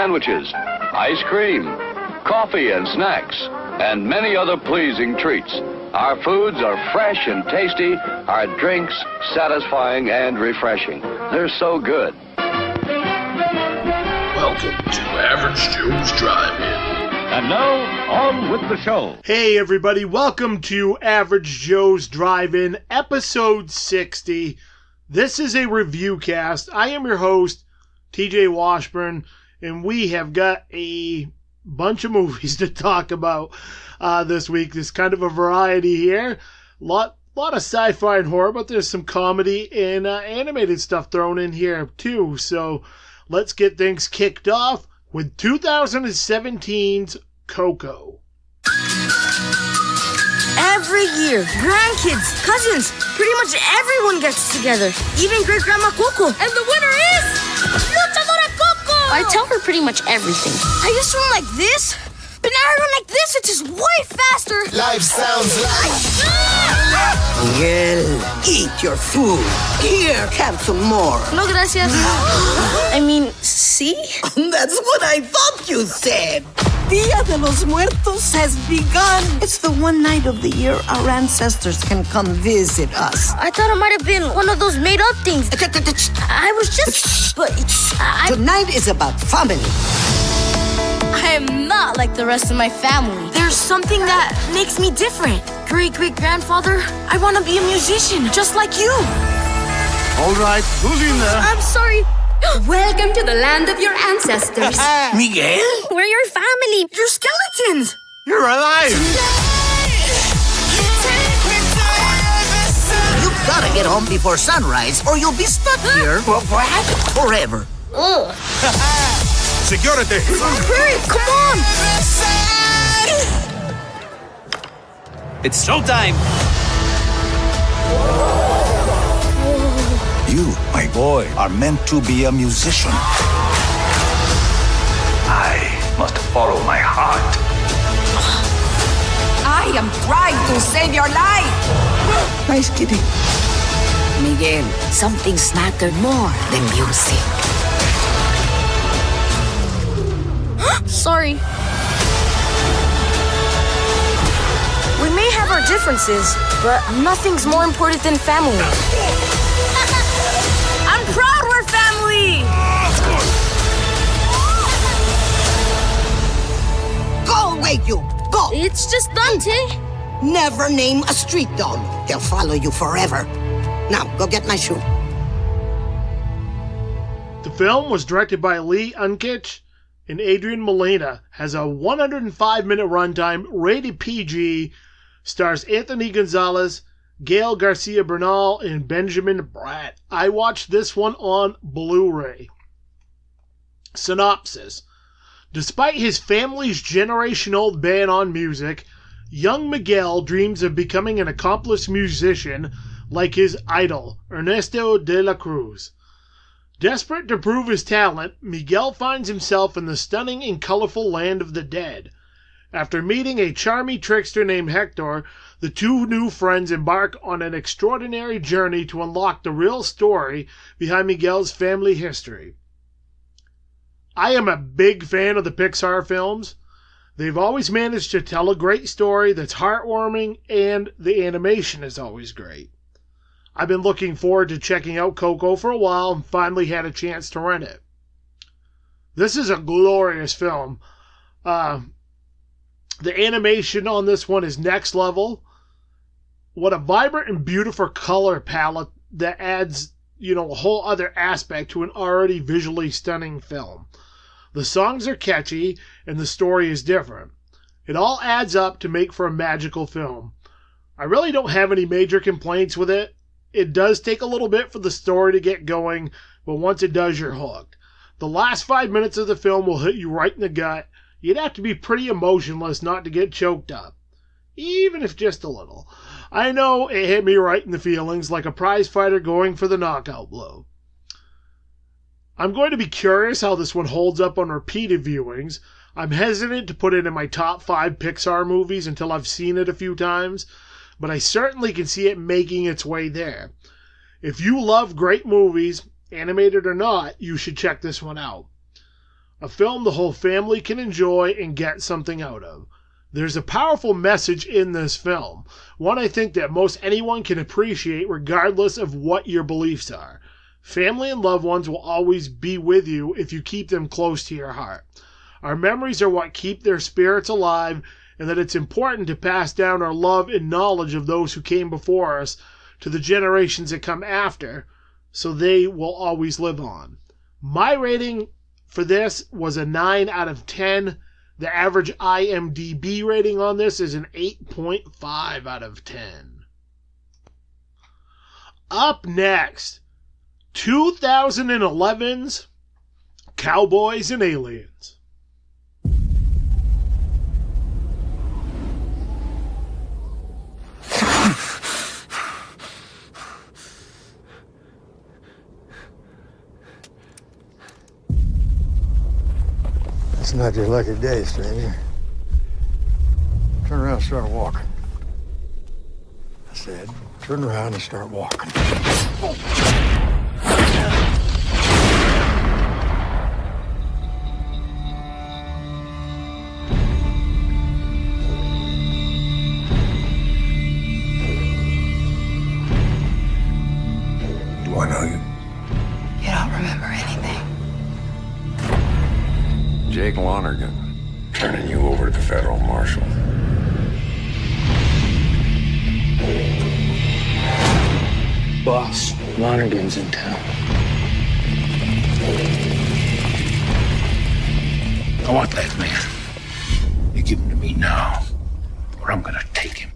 sandwiches, ice cream, coffee and snacks, and many other pleasing treats. Our foods are fresh and tasty, our drinks satisfying and refreshing. They're so good. Welcome to Average Joe's Drive-In. And now, on with the show. Hey everybody, welcome to Average Joe's Drive-In, episode 60. This is a review cast. I am your host, TJ Washburn, and we have got a bunch of movies to talk about this week. There's kind of a variety here. Lot of sci-fi and horror, but there's some comedy and animated stuff thrown in here too. So let's get things kicked off with 2017's Coco. Every year, grandkids, cousins, pretty much everyone gets together. Even great-grandma Coco. And the winner is Luchadora Coco! I tell her pretty much everything. I used to run like this, but now I run like this. It's just way faster. Life sounds like... Miguel, eat your food. Here, have some more. No, gracias. I mean, see? That's what I thought you said. Dia de los Muertos has begun. It's the one night of the year our ancestors can come visit us. I thought it might have been one of those made-up things. I was just... But Tonight is about family. I am not like the rest of my family. There's something that makes me different. Great-great-grandfather, I want to be a musician, just like you. All right, who's in there? I'm sorry. Welcome to the land of your ancestors. Miguel? We're your family. You're skeletons. You're alive! You gotta get home before sunrise, or you'll be stuck here forever. Ugh. Security! Hurry, come on. It's showtime! You, my boy, are meant to be a musician. I must follow my heart. I am trying to save your life. Nice kitty. Miguel, something's mattered more than music. Sorry. We may have our differences, but nothing's more important than family. I'm proud we're family! Go away, you! Go! It's just Dante. Never name a street dog. He'll follow you forever. Now, go get my shoe. The film was directed by Lee Unkich and Adrian Molina, has a 105-minute runtime, rated PG, stars Anthony Gonzalez, Gail Garcia Bernal, and Benjamin Bratt. I watched this one on Blu-ray. Synopsis. Despite his family's generation-old ban on music, young Miguel dreams of becoming an accomplished musician like his idol, Ernesto de la Cruz. Desperate to prove his talent, Miguel finds himself in the stunning and colorful land of the dead. After meeting a charming trickster named Hector, the two new friends embark on an extraordinary journey to unlock the real story behind Miguel's family history. I am a big fan of the Pixar films. They've always managed to tell a great story that's heartwarming, and the animation is always great. I've been looking forward to checking out Coco for a while and finally had a chance to rent it. This is a glorious film. The animation on this one is next level. What a vibrant and beautiful color palette that adds, a whole other aspect to an already visually stunning film. The songs are catchy and the story is different. It all adds up to make for a magical film. I really don't have any major complaints with it. It does take a little bit for the story to get going, but once it does, you're hooked. The last 5 minutes of the film will hit you right in the gut. You'd have to be pretty emotionless not to get choked up, even if just a little. I know it hit me right in the feelings, like a prize fighter going for the knockout blow. I'm going to be curious how this one holds up on repeated viewings. I'm hesitant to put it in my top 5 Pixar movies until I've seen it a few times, but I certainly can see it making its way there. If you love great movies, animated or not, you should check this one out. A film the whole family can enjoy and get something out of. There's a powerful message in this film, one I think that most anyone can appreciate regardless of what your beliefs are. Family and loved ones will always be with you if you keep them close to your heart. Our memories are what keep their spirits alive, and that it's important to pass down our love and knowledge of those who came before us to the generations that come after, so they will always live on. My rating for this was a 9 out of 10. The average IMDb rating on this is an 8.5 out of 10. Up next, 2011's Cowboys and Aliens. It's not your lucky day, stranger. Turn around and start walking. I said, turn around and start walking. Do I know you? You don't remember anything. Jake Lonergan. Turning you over to the federal marshal. Boss, Lonergan's in town. I want that man. You give him to me now, or I'm gonna take him.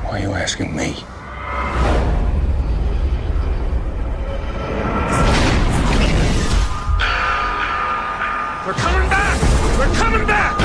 Why are you asking me? We're coming back! We're coming back!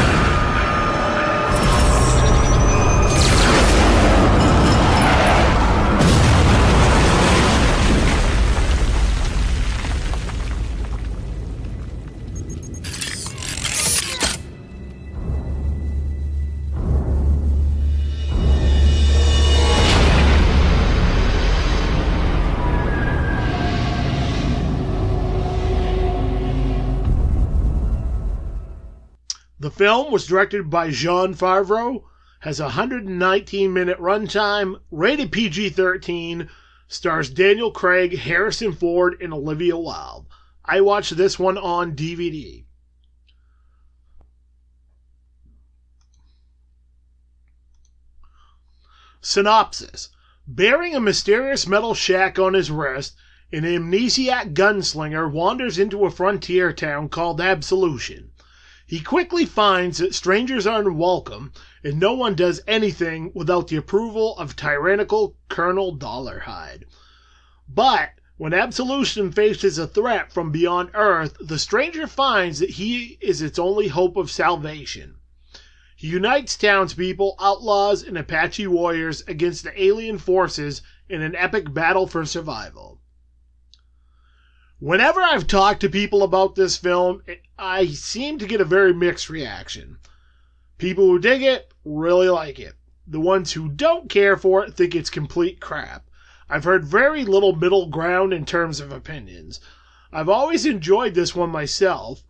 The film was directed by Jon Favreau, has a 119-minute runtime, rated PG-13, stars Daniel Craig, Harrison Ford, and Olivia Wilde. I watched this one on DVD. Synopsis. Bearing a mysterious metal shack on his wrist, an amnesiac gunslinger wanders into a frontier town called Absolution. He quickly finds that strangers are unwelcome, and no one does anything without the approval of tyrannical Colonel Dollarhide. But when Absolution faces a threat from beyond Earth, the stranger finds that he is its only hope of salvation. He unites townspeople, outlaws, and Apache warriors against the alien forces in an epic battle for survival. Whenever I've talked to people about this film, I seem to get a very mixed reaction. People who dig it really like it. The ones who don't care for it think it's complete crap. I've heard very little middle ground in terms of opinions. I've always enjoyed this one myself,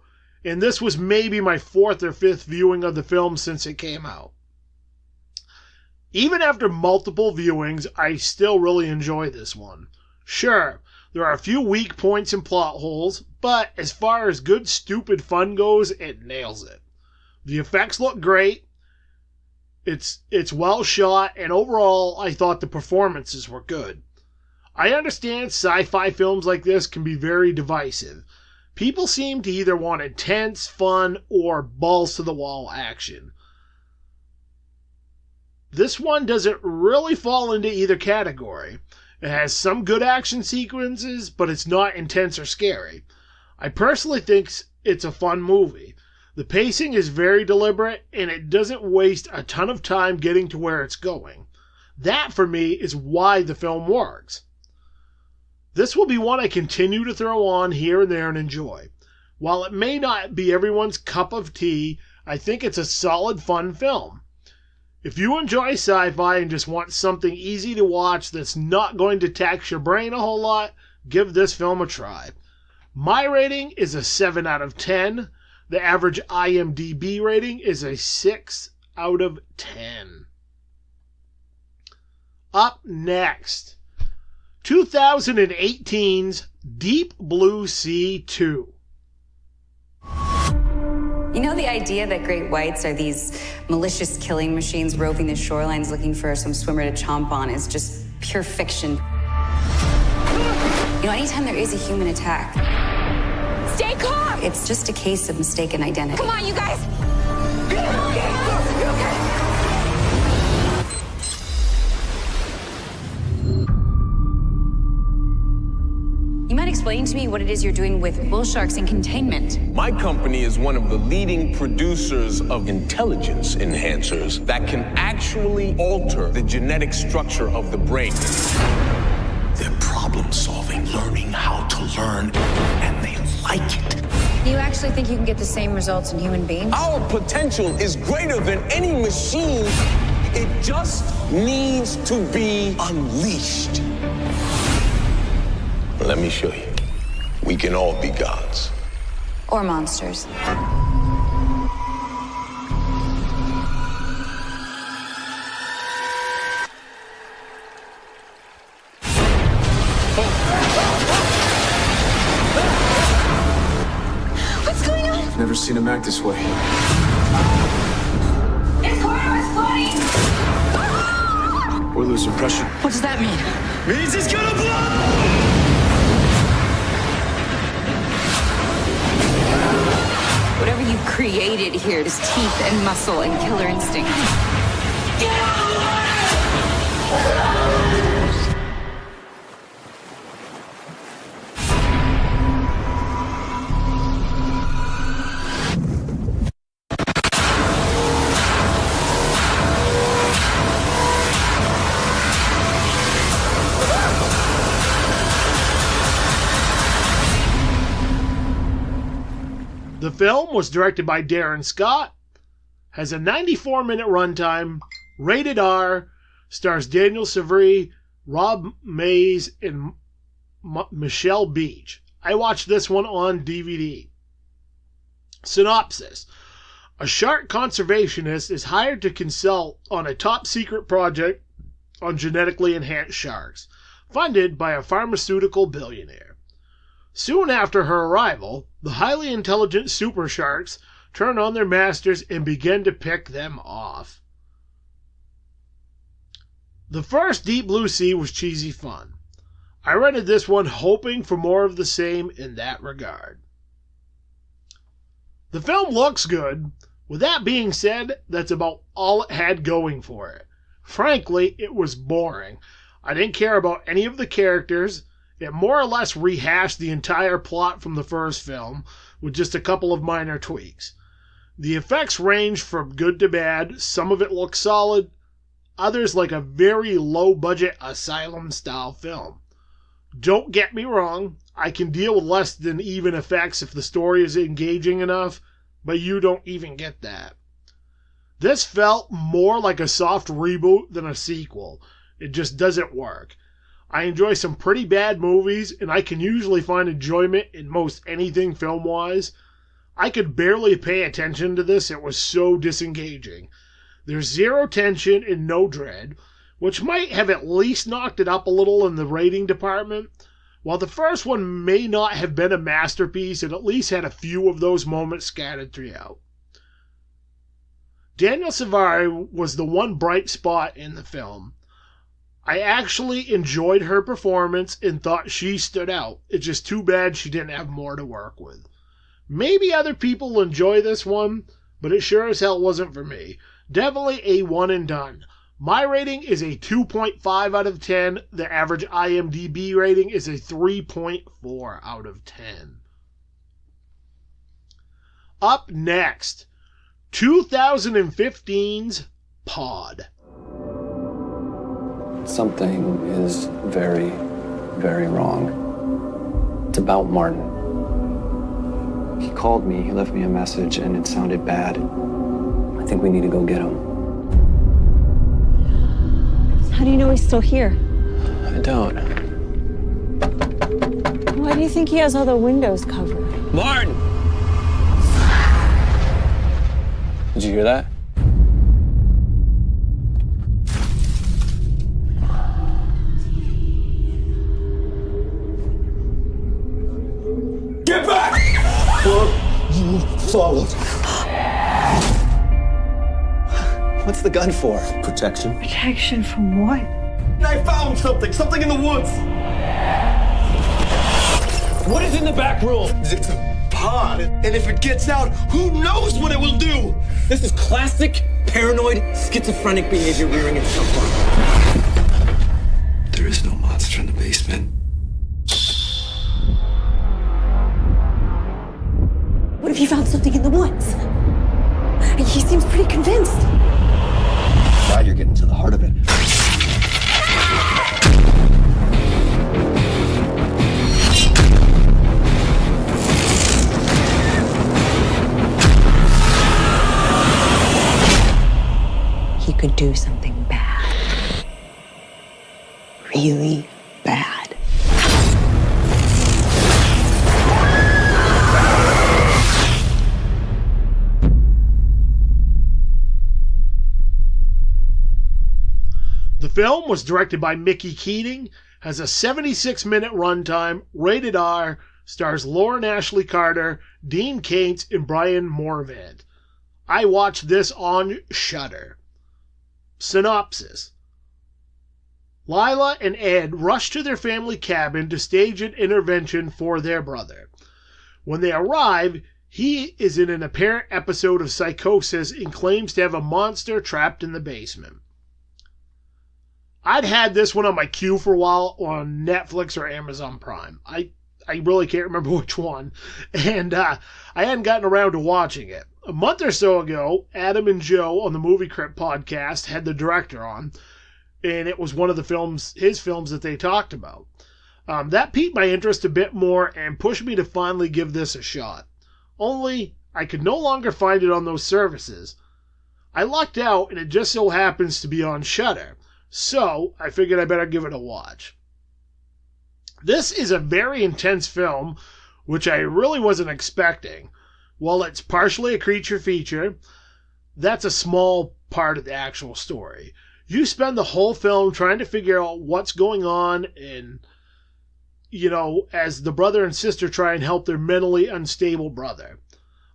and this was maybe my 4th or 5th viewing of the film since it came out. Even after multiple viewings, I still really enjoy this one. Sure, there are a few weak points and plot holes, but as far as good stupid fun goes, it nails it. The effects look great, it's well shot, and overall I thought the performances were good. I understand sci-fi films like this can be very divisive. People seem to either want intense, fun, or balls-to-the-wall action. This one doesn't really fall into either category. It has some good action sequences, but it's not intense or scary. I personally think it's a fun movie. The pacing is very deliberate, and it doesn't waste a ton of time getting to where it's going. That, for me, is why the film works. This will be one I continue to throw on here and there and enjoy. While it may not be everyone's cup of tea, I think it's a solid, fun film. If you enjoy sci-fi and just want something easy to watch that's not going to tax your brain a whole lot, give this film a try. My rating is a 7 out of 10. The average IMDb rating is a 6 out of 10. Up next, 2018's Deep Blue Sea 2. You know the idea that great whites are these malicious killing machines roving the shorelines looking for some swimmer to chomp on is just pure fiction. You know, anytime there is a human attack, stay calm! It's just a case of mistaken identity. Come on, you guys! You mind explaining to me what it is you're doing with bull sharks in containment? My company is one of the leading producers of intelligence enhancers that can actually alter the genetic structure of the brain. They're problem solving, learning how to learn, and they like it. You actually think you can get the same results in human beings? Our potential is greater than any machine. It just needs to be unleashed. Let me show you. We can all be gods. Or monsters. What's going on? Never seen him act this way. His corner is flooding! We're losing pressure. What does that mean? Means he's gonna blow! Whatever you've created here is teeth and muscle and killer instinct. Get out of the way! The film was directed by Darren Scott, has a 94-minute runtime, rated R, stars Daniel Severi, Rob Mays, and Michelle Beach. I watched this one on DVD. Synopsis. A shark conservationist is hired to consult on a top-secret project on genetically enhanced sharks, funded by a pharmaceutical billionaire. Soon after her arrival, the highly intelligent super sharks turn on their masters and begin to pick them off. The first Deep Blue Sea was cheesy fun. I rented this one hoping for more of the same in that regard. The film looks good. With that being said, that's about all it had going for it. Frankly, it was boring. I didn't care about any of the characters. It more or less rehashed the entire plot from the first film, with just a couple of minor tweaks. The effects range from good to bad. Some of it looks solid, others like a very low-budget Asylum-style film. Don't get me wrong, I can deal with less than even effects if the story is engaging enough, but you don't even get that. This felt more like a soft reboot than a sequel. It just doesn't work. I enjoy some pretty bad movies, and I can usually find enjoyment in most anything film-wise. I could barely pay attention to this, it was so disengaging. There's zero tension and no dread, which might have at least knocked it up a little in the rating department. While the first one may not have been a masterpiece, it at least had a few of those moments scattered throughout. Daniel Severi was the one bright spot in the film. I actually enjoyed her performance and thought she stood out. It's just too bad she didn't have more to work with. Maybe other people will enjoy this one, but it sure as hell wasn't for me. Definitely a one and done. My rating is a 2.5 out of 10. The average IMDb rating is a 3.4 out of 10. Up next, 2015's Pod. Something is very, very wrong. It's about Martin. He called me, he left me a message, and it sounded bad. I think we need to go get him. How do you know he's still here? I don't. Why do you think he has all the windows covered? Martin! Did you hear that? Get back! Well, you followed. What's the gun for? Protection. Protection from what? I found something in the woods. What is in the back room? It's a pod, and if it gets out, who knows what it will do? This is classic paranoid schizophrenic behavior rearing itself up. There is no monster in the basement. What if he found something in the woods? He seems pretty convinced. Now you're getting to the heart of it. He could do something bad. Really bad. The film was directed by Mickey Keating, has a 76-minute runtime, rated R, stars Lauren Ashley Carter, Dean Cates, and Brian Morvant. I watched this on Shudder. Synopsis. Lila and Ed rush to their family cabin to stage an intervention for their brother. When they arrive, he is in an apparent episode of psychosis and claims to have a monster trapped in the basement. I'd had this one on my queue for a while on Netflix or Amazon Prime. I really can't remember which one. And I hadn't gotten around to watching it. A month or so ago, Adam and Joe on the Movie Crypt podcast had the director on. And it was one of his films that they talked about. That piqued my interest a bit more and pushed me to finally give this a shot. Only, I could no longer find it on those services. I lucked out and it just so happens to be on Shudder. So, I figured I better give it a watch. This is a very intense film, which I really wasn't expecting. While it's partially a creature feature, that's a small part of the actual story. You spend the whole film trying to figure out what's going on and, as the brother and sister try and help their mentally unstable brother.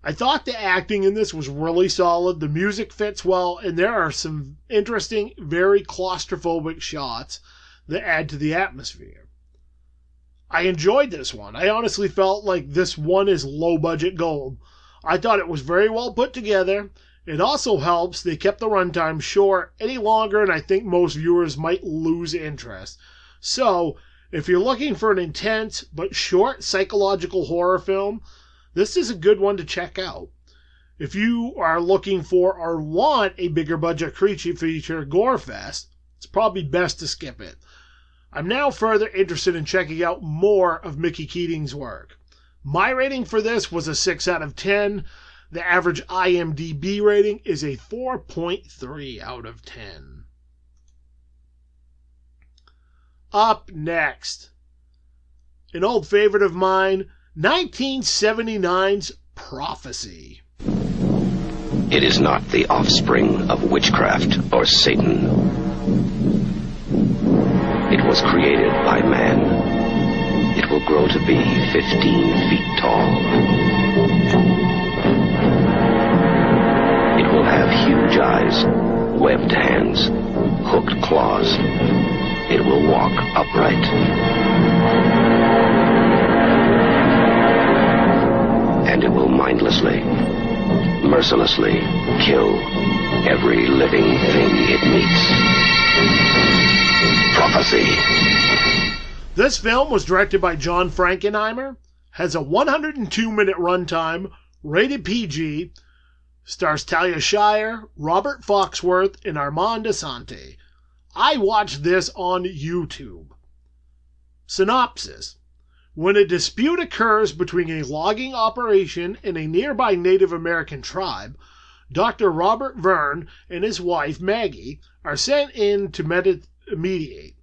I thought the acting in this was really solid, the music fits well, and there are some interesting, very claustrophobic shots that add to the atmosphere. I enjoyed this one. I honestly felt like this one is low-budget gold. I thought it was very well put together. It also helps they kept the runtime short any longer, and I think most viewers might lose interest. So, if you're looking for an intense but short psychological horror film, this is a good one to check out. If you are looking for or want a bigger budget creature feature gore fest, it's probably best to skip it. I'm now further interested in checking out more of Mickey Keating's work. My rating for this was a 6 out of 10. The average IMDb rating is a 4.3 out of 10. Up next, an old favorite of mine, 1979's Prophecy. It is not the offspring of witchcraft or Satan. It was created by man. It will grow to be 15 feet tall. It will have huge eyes, webbed hands, hooked claws. It will walk upright. And it will mindlessly, mercilessly kill every living thing it meets. Prophecy. This film was directed by John Frankenheimer, has a 102-minute runtime, rated PG, stars Talia Shire, Robert Foxworth, and Armand Assante. I watched this on YouTube. Synopsis. When a dispute occurs between a logging operation and a nearby Native American tribe, Dr. Robert Verne and his wife Maggie are sent in to mediate.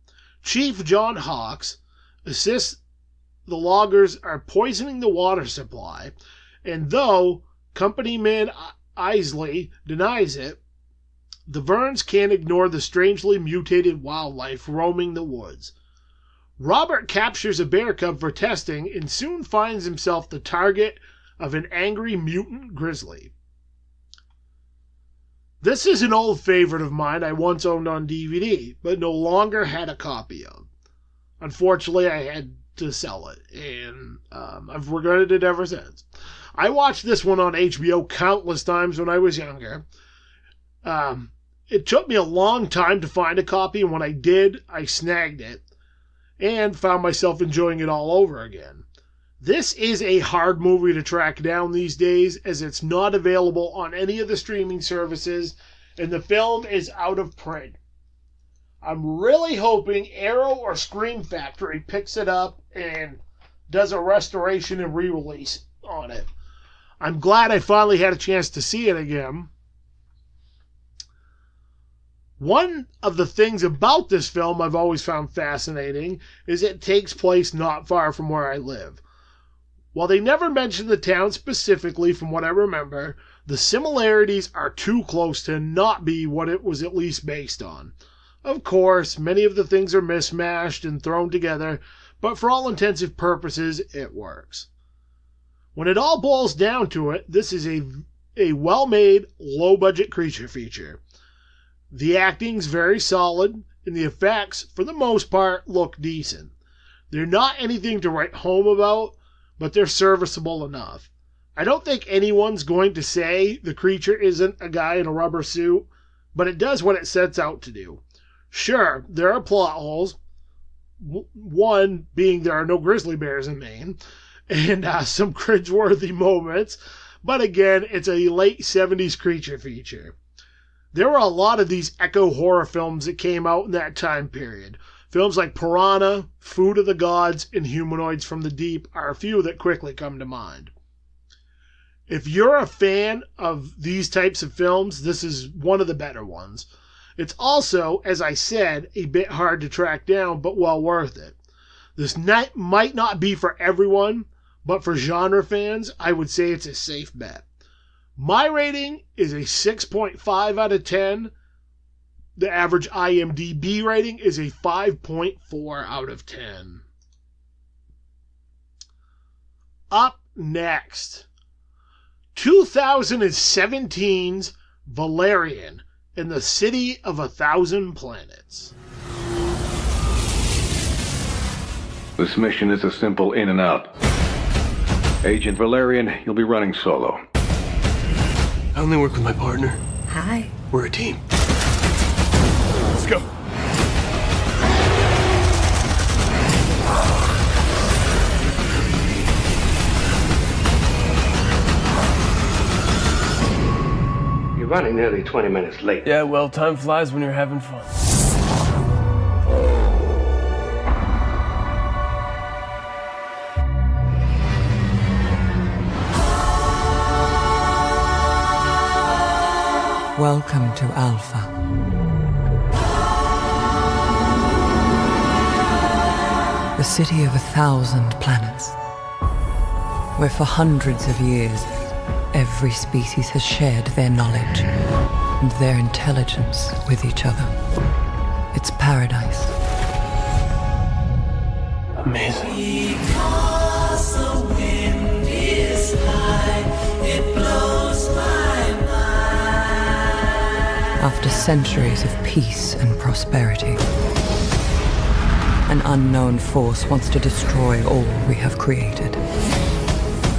Chief John Hawks assists the loggers are poisoning the water supply, and though companyman Isley denies it, the Vernes can't ignore the strangely mutated wildlife roaming the woods. Robert captures a bear cub for testing and soon finds himself the target of an angry mutant grizzly. This is an old favorite of mine I once owned on DVD, but no longer had a copy of. Unfortunately, I had to sell it, and I've regretted it ever since. I watched this one on HBO countless times when I was younger. It took me a long time to find a copy, and when I did, I snagged it and found myself enjoying it all over again. This is a hard movie to track down these days, as it's not available on any of the streaming services, and the film is out of print. I'm really hoping Arrow or Scream Factory picks it up and does a restoration and re-release on it. I'm glad I finally had a chance to see it again. One of the things about this film I've always found fascinating is it takes place not far from where I live. While they never mention the town specifically from what I remember, the similarities are too close to not be what it was at least based on. Of course, many of the things are mismatched and thrown together, but for all intents and purposes, it works. When it all boils down to it, this is a well-made, low-budget creature feature. The acting's very solid, and the effects, for the most part, look decent. They're not anything to write home about, but they're serviceable enough. I don't think anyone's going to say the creature isn't a guy in a rubber suit, but it does what it sets out to do. Sure, there are plot holes, one being there are no grizzly bears in Maine, and some cringeworthy moments, but again, it's a late 70s creature feature. There were a lot of these echo horror films that came out in that time period. Films like Piranha, Food of the Gods, and Humanoids from the Deep are a few that quickly come to mind. If you're a fan of these types of films, this is one of the better ones. It's also, as I said, a bit hard to track down, but well worth it. This might not be for everyone, but for genre fans, I would say it's a safe bet. My rating is a 6.5 out of 10. The average IMDb rating is a 5.4 out of 10. Up next, 2017's Valerian in the City of 1,000 Planets. This mission is a simple in and out. Agent Valerian, you'll be running solo. I only work with my partner. Hi. We're a team. Let's go. You're running nearly 20 minutes late. Yeah, well, time flies when you're having fun. Welcome to Alpha. The city of 1,000 planets, where for hundreds of years, every species has shared their knowledge and their intelligence with each other. It's paradise. Amazing. Because the wind is high, it blows my mind. After centuries of peace and prosperity, an unknown force wants to destroy all we have created.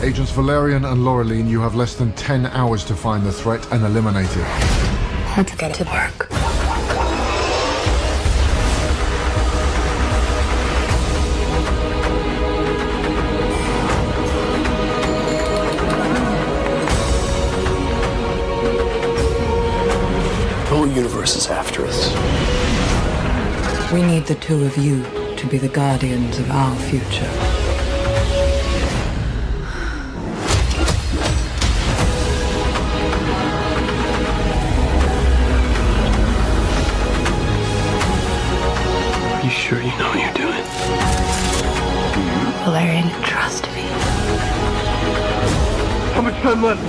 Agents Valerian and Laureline, you have less than 10 hours to find the threat and eliminate it. Let's get to work. The whole universe is after us. We need the two of you to be the guardians of our future. Are you sure you know what you're doing? Valerian, trust me. How much time left?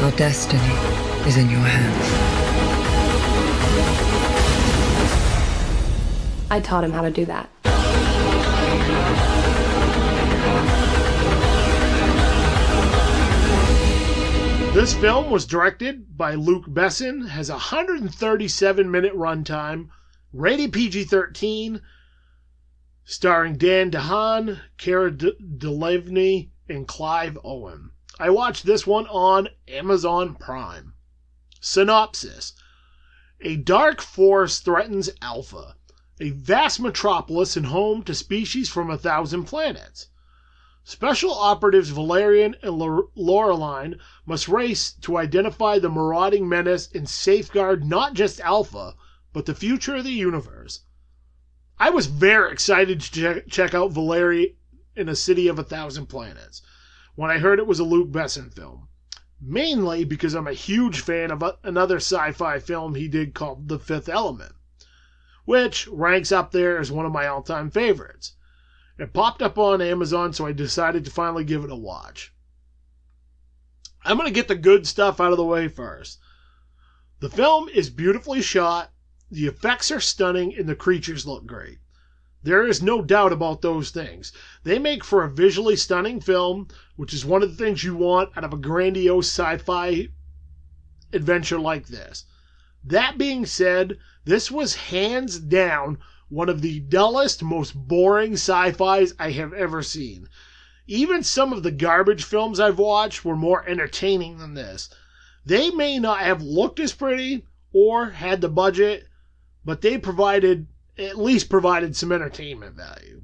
Your destiny is in your hands. I taught him how to do that. This film was directed by Luc Besson, has a 137-minute runtime, rated PG-13, starring Dan DeHaan, Cara Delevingne, and Clive Owen. I watched this one on Amazon Prime. Synopsis. A dark force threatens Alpha, a vast metropolis and home to species from 1,000 planets. Special operatives Valerian and Laureline must race to identify the marauding menace and safeguard not just Alpha, but the future of the universe. I was very excited to check out Valerian in a City of 1,000 Planets when I heard it was a Luc Besson film. Mainly because I'm a huge fan of another sci-fi film he did called The Fifth Element, which ranks up there as one of my all-time favorites. It popped up on Amazon, so I decided to finally give it a watch. I'm going to get the good stuff out of the way first. The film is beautifully shot, the effects are stunning, and the creatures look great. There is no doubt about those things. They make for a visually stunning film, which is one of the things you want out of a grandiose sci-fi adventure like this. That being said, this was hands down one of the dullest, most boring sci-fis I have ever seen. Even some of the garbage films I've watched were more entertaining than this. They may not have looked as pretty or had the budget, but they at least provided some entertainment value.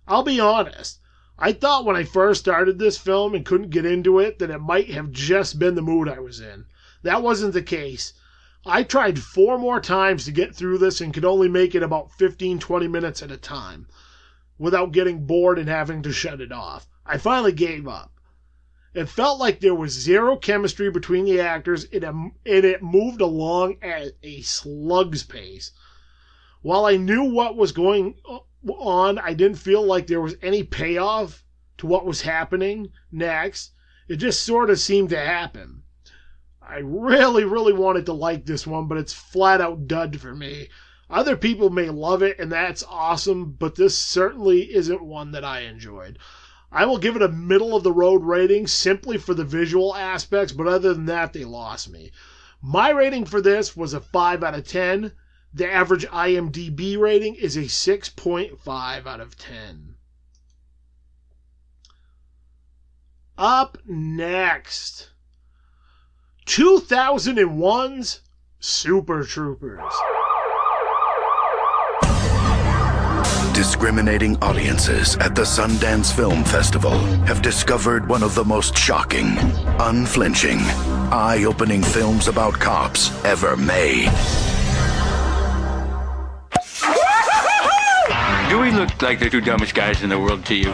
I'll be honest, I thought when I first started this film and couldn't get into it that it might have just been the mood I was in. That wasn't the case. I tried 4 more times to get through this and could only make it about 15-20 minutes at a time without getting bored and having to shut it off. I finally gave up. It felt like there was zero chemistry between the actors and it moved along at a slug's pace. While I knew what was going on, I didn't feel like there was any payoff to what was happening next. It just sort of seemed to happen. I really, really wanted to like this one, but it's flat out dud for me. Other people may love it, and that's awesome, but this certainly isn't one that I enjoyed. I will give it a middle-of-the-road rating simply for the visual aspects, but other than that, they lost me. My rating for this was a 5 out of 10. The average IMDb rating is a 6.5 out of 10. Up next, 2001's Super Troopers. Discriminating audiences at the Sundance Film Festival have discovered one of the most shocking, unflinching, eye-opening films about cops ever made. Do we look like the 2 dumbest guys in the world to you?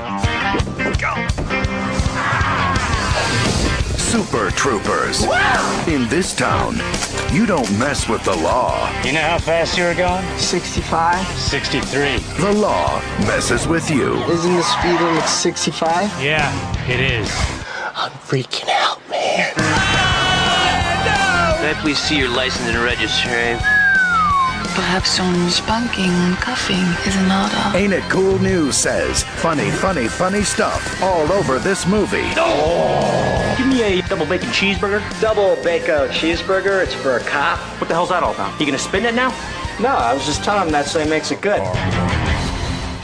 Super Troopers. In this town, you don't mess with the law. You know how fast you were going? 65? 63. The law messes with you. Isn't the speed limit 65? Yeah, it is. I'm freaking out, man. May I please see your license and register? Perhaps some spanking and cuffing is in order. Ain't It Cool News says funny, funny, funny stuff all over this movie. Oh! Give me a double bacon cheeseburger. Double bacon cheeseburger? It's for a cop? What the hell's that all about? You gonna spin it now? No, I was just telling him that's what makes it good.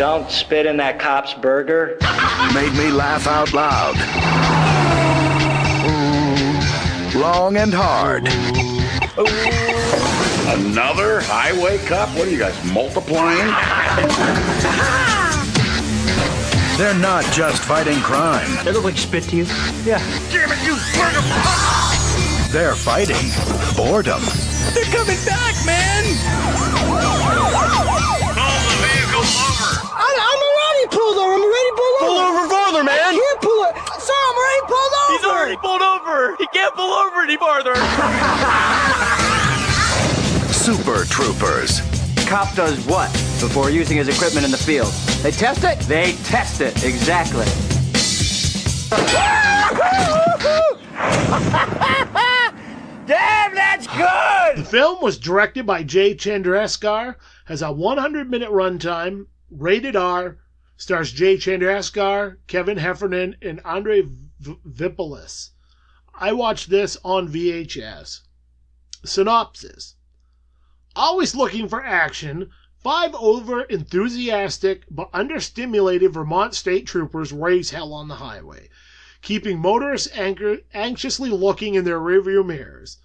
Don't spit in that cop's burger. Made me laugh out loud. Long and hard. Another highway cop? What are you guys, multiplying? They're not just fighting crime. They look like spit to you? Yeah. Damn it, you burger! They're fighting boredom. They're coming back, man! Pull the vehicle over! I'm already pulled over. I'm already pulled over. Pull over farther, man! I can't pull it. Sir, I'm already pulled over. He's already pulled over! He can't pull over any farther! Super Troopers. Cop does what before using his equipment in the field? They test it? They test it, exactly. Damn, that's good! The film was directed by Jay Chandrasekhar, has a 100-minute runtime, rated R, stars Jay Chandrasekhar, Kevin Heffernan, and Andre Vipolis. I watched this on VHS. Synopsis. Always looking for action, 5 over-enthusiastic but understimulated Vermont state troopers raise hell on the highway, keeping motorists anxiously looking in their rearview mirrors.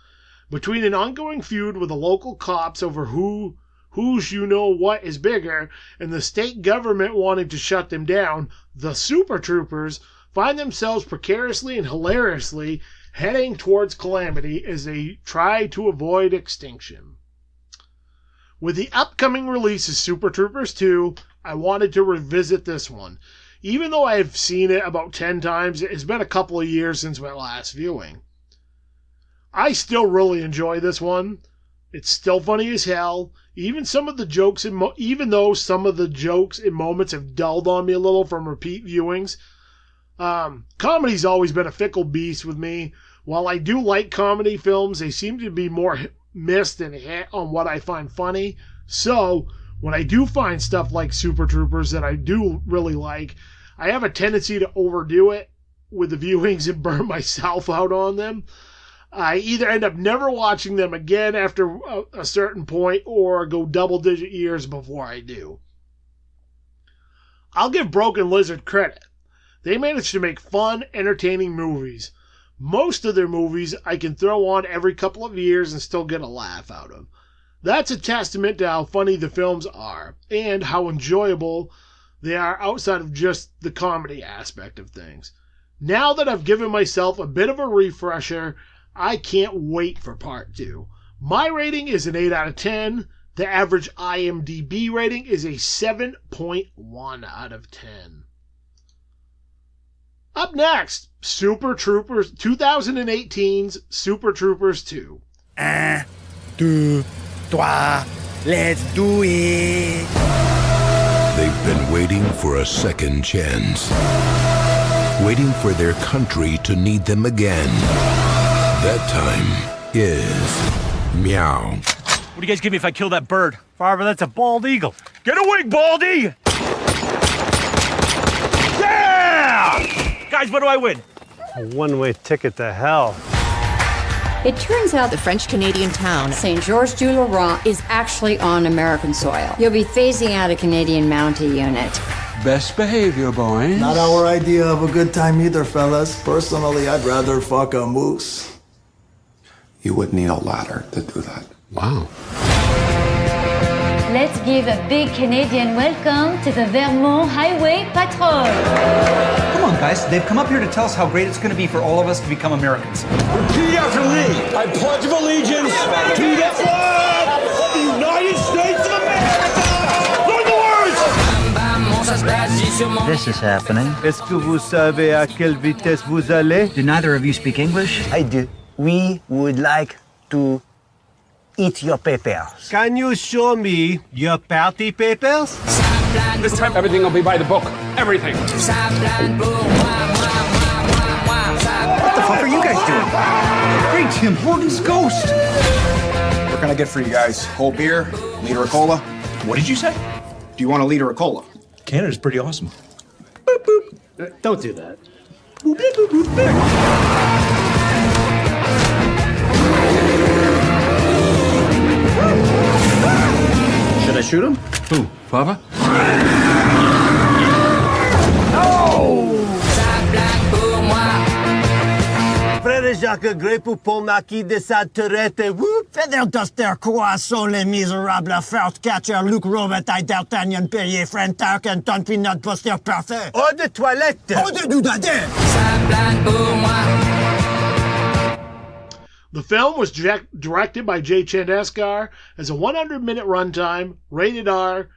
Between an ongoing feud with the local cops over who's you know what is bigger, and the state government wanting to shut them down, the Super Troopers find themselves precariously and hilariously heading towards calamity as they try to avoid extinction. With the upcoming release of Super Troopers 2, I wanted to revisit this one. Even though I have seen it about 10 times, it's been a couple of years since my last viewing. I still really enjoy this one. It's still funny as hell. Even though some of the jokes and moments have dulled on me a little from repeat viewings. Comedy's always been a fickle beast with me. While I do like comedy films, they seem to be more missed and hit on what I find funny. So, when I do find stuff like Super Troopers that I do really like, I have a tendency to overdo it with the viewings and burn myself out on them. I either end up never watching them again after a certain point or go double-digit years before I do. I'll give Broken Lizard credit. They managed to make fun, entertaining movies. Most of their movies I can throw on every couple of years and still get a laugh out of. That's a testament to how funny the films are and how enjoyable they are outside of just the comedy aspect of things. Now that I've given myself a bit of a refresher, I can't wait for part 2. My rating is an 8 out of 10. The average IMDb rating is a 7.1 out of 10. Up next, Super Troopers 2018's Super Troopers 2. 1, 2, 3, let's do it. They've been waiting for a second chance. Waiting for their country to need them again. That time is meow. What do you guys give me if I kill that bird? Farver, that's a bald eagle. Get a wing, Baldy! Yeah! Guys, what do I win? A one-way ticket to hell. It turns out the French-Canadian town Saint-Georges-du-Laurent is actually on American soil. You'll be phasing out a Canadian Mountie unit. Best behavior, boys. Not our idea of a good time either, fellas. Personally, I'd rather fuck a moose. You would need a ladder to do that. Wow. Let's give a big Canadian welcome to the Vermont Highway Patrol. Come on, guys. They've come up here to tell us how great it's going to be for all of us to become Americans. Repeat after me. I pledge of allegiance to the flag of the United States of America. Learn the words. This is happening. Est-ce que vous savez à quelle vitesse vous allez? Do neither of you speak English? I do. We would like to eat your papers. Can you show me your party papers? This time, everything will be by the book. Everything. What the fuck are you guys doing? Great Tim Horton's ghost. What can I get for you guys? Cold beer? Liter of cola? What did you say? Do you want a liter of cola? Canada's pretty awesome. Boop, boop. Don't do that. Boop, boop, boop, boop, boop. Should I shoot him? Who, Father? Jacques Grey pour Paul Marquis de Saturette. Whoop! Feather duster, croissant, les misérables, first catcher, Luke Robitaille, D'Artagnan, Perrier, Friend Tarkin, Ton Peanut Buster, parfait. Eau de toilette! Eau de doudadin! The film was directed by J. Chandaskar, has a 100-minute runtime, rated R,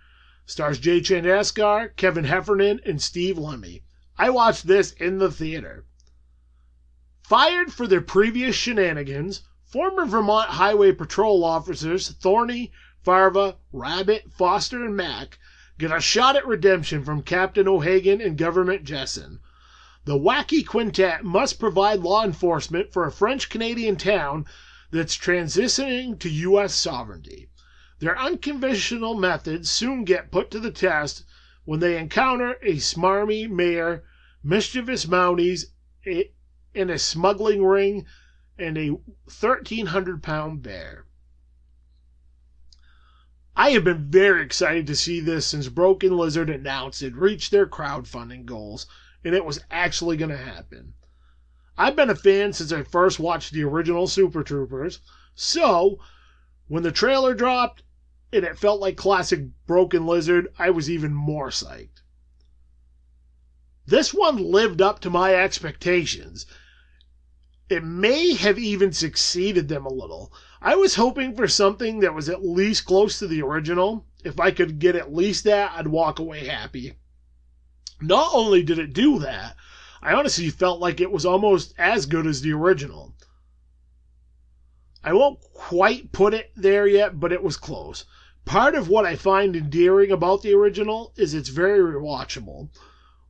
stars J. Chandaskar, Kevin Heffernan, and Steve Lemmy. I watched this in the theater. Fired for their previous shenanigans, former Vermont Highway Patrol officers Thorny, Farva, Rabbit, Foster, and Mack get a shot at redemption from Captain O'Hagan and Government Jessen. The wacky quintet must provide law enforcement for a French-Canadian town that's transitioning to U.S. sovereignty. Their unconventional methods soon get put to the test when they encounter a smarmy mayor, mischievous Mounties, in a smuggling ring, and a 1,300-pound bear. I have been very excited to see this since Broken Lizard announced it reached their crowdfunding goals, and it was actually going to happen. I've been a fan since I first watched the original Super Troopers, so when the trailer dropped and it felt like classic Broken Lizard, I was even more psyched. This one lived up to my expectations. It may have even succeeded them a little. I was hoping for something that was at least close to the original. If I could get at least that, I'd walk away happy. Not only did it do that, I honestly felt like it was almost as good as the original. I won't quite put it there yet, but it was close. Part of what I find endearing about the original is it's very rewatchable.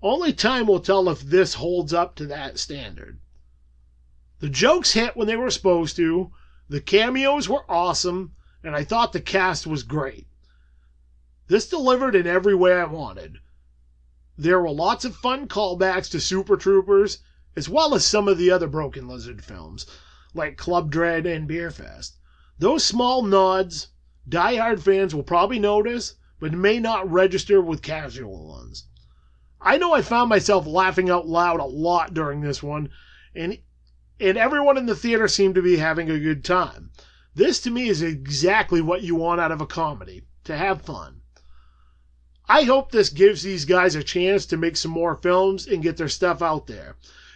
Only time will tell if this holds up to that standard. The jokes hit when they were supposed to, the cameos were awesome, and I thought the cast was great. This delivered in every way I wanted. There were lots of fun callbacks to Super Troopers, as well as some of the other Broken Lizard films, like Club Dread and Beerfest. Those small nods, die-hard fans will probably notice, but may not register with casual ones. I know I found myself laughing out loud a lot during this one, and everyone in the theater seemed to be having a good time. This, to me, is exactly what you want out of a comedy, to have fun. I hope this gives these guys a chance to make some more films and get their stuff out there.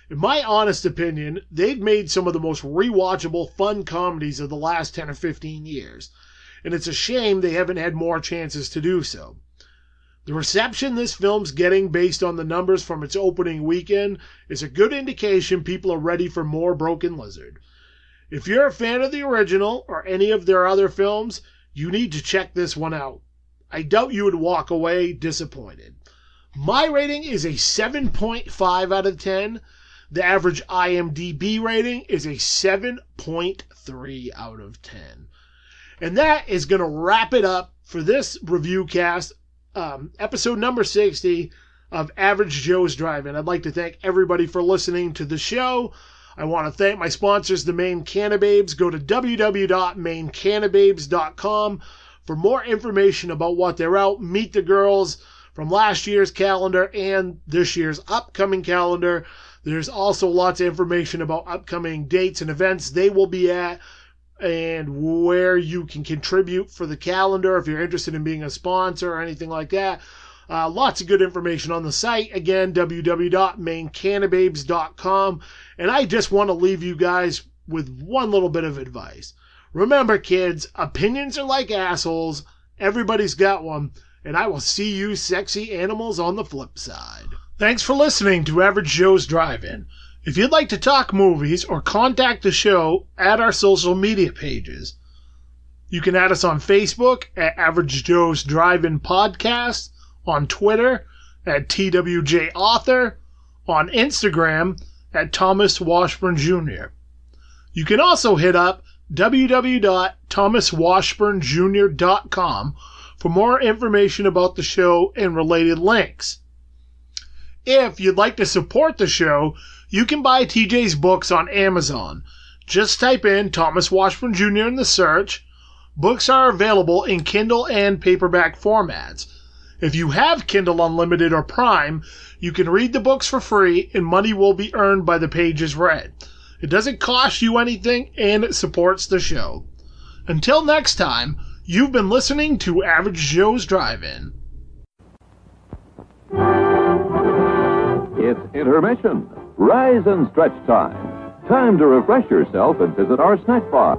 In my honest opinion, they've made some of the most rewatchable, fun comedies of the last 10 or 15 years, and it's a shame they haven't had more chances to do so. The reception this film's getting based on the numbers from its opening weekend is a good indication people are ready for more Broken Lizard. If you're a fan of the original or any of their other films, you need to check this one out. I doubt you would walk away disappointed. My rating is a 7.5 out of 10. The average IMDb rating is a 7.3 out of 10. And that is going to wrap it up for this review cast, episode number 60 of Average Joe's Drive-In. I'd like to thank everybody for listening to the show. I want to thank my sponsors, the Maine Cannababes. Go to www.mainecannababes.com for more information about what they're out. Meet the girls from last year's calendar and this year's upcoming calendar. There's also lots of information about upcoming dates and events they will be at and where you can contribute for the calendar if you're interested in being a sponsor or anything like that. Lots of good information on the site. Again, www.mainecannababes.com. And I just want to leave you guys with one little bit of advice. Remember, kids, opinions are like assholes. Everybody's got one. And I will see you sexy animals on the flip side. Thanks for listening to Average Joe's Drive-In. If you'd like to talk movies or contact the show, add our social media pages. You can add us on Facebook at Average Joe's Drive-In Podcast, on Twitter at TWJ Author, on Instagram at Thomas Washburn Jr. You can also hit up www.thomaswashburnjr.com for more information about the show and related links. If you'd like to support the show, you can buy TJ's books on Amazon. Just type in Thomas Washburn Jr. in the search. Books are available in Kindle and paperback formats. If you have Kindle Unlimited or Prime, you can read the books for free and money will be earned by the pages read. It doesn't cost you anything, and it supports the show. Until next time, you've been listening to Average Joe's Drive-In. It's intermission. Rise and stretch time. Time to refresh yourself and visit our snack bar.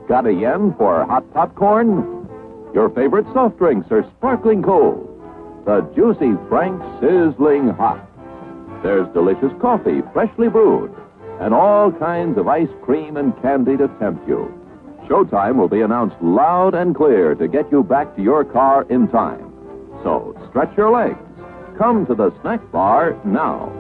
Got a yen for hot popcorn? Your favorite soft drinks are sparkling cold. The juicy Frank sizzling hot. There's delicious coffee, freshly brewed, and all kinds of ice cream and candy to tempt you. Showtime will be announced loud and clear to get you back to your car in time. So stretch your legs. Come to the snack bar now.